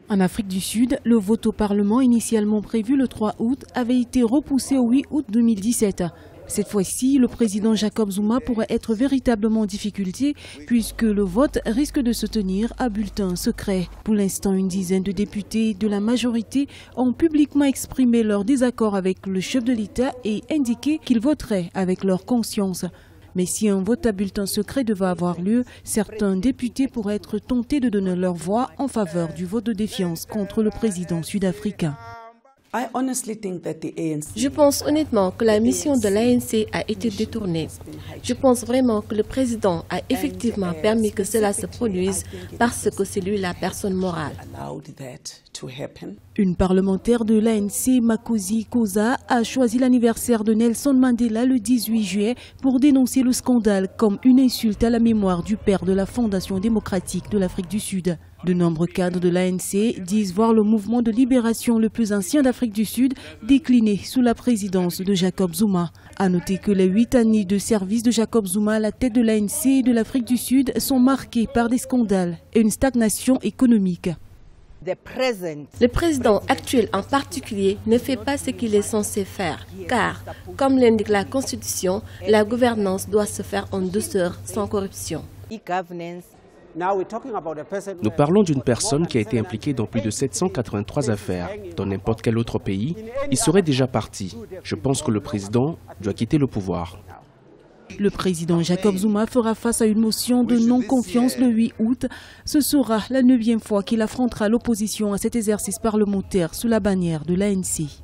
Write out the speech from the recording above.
En Afrique du Sud, le vote au Parlement initialement prévu le 3 août avait été repoussé au 8 août 2017. Cette fois-ci, le président Jacob Zuma pourrait être véritablement en difficulté puisque le vote risque de se tenir à bulletin secret. Pour l'instant, une dizaine de députés de la majorité ont publiquement exprimé leur désaccord avec le chef de l'État et indiqué qu'ils voteraient avec leur conscience. Mais si un vote à bulletin secret devait avoir lieu, certains députés pourraient être tentés de donner leur voix en faveur du vote de défiance contre le président sud-africain. Je pense honnêtement que la mission de l'ANC a été détournée. Je pense vraiment que le président a effectivement permis que cela se produise parce que c'est lui la personne morale. Une parlementaire de l'ANC, Makosi Koza, a choisi l'anniversaire de Nelson Mandela le 18 juillet pour dénoncer le scandale comme une insulte à la mémoire du père de la Fondation démocratique de l'Afrique du Sud. De nombreux cadres de l'ANC disent voir le mouvement de libération le plus ancien d'Afrique du Sud décliner sous la présidence de Jacob Zuma. À noter que les 8 années de service de Jacob Zuma à la tête de l'ANC et de l'Afrique du Sud sont marquées par des scandales et une stagnation économique. Le président actuel en particulier ne fait pas ce qu'il est censé faire, car, comme l'indique la Constitution, la gouvernance doit se faire en douceur, sans corruption. Nous parlons d'une personne qui a été impliquée dans plus de 783 affaires. Dans n'importe quel autre pays, il serait déjà parti. Je pense que le président doit quitter le pouvoir. Le président Jacob Zuma fera face à une motion de non-confiance le 8 août. Ce sera la 9e fois qu'il affrontera l'opposition à cet exercice parlementaire sous la bannière de l'ANC.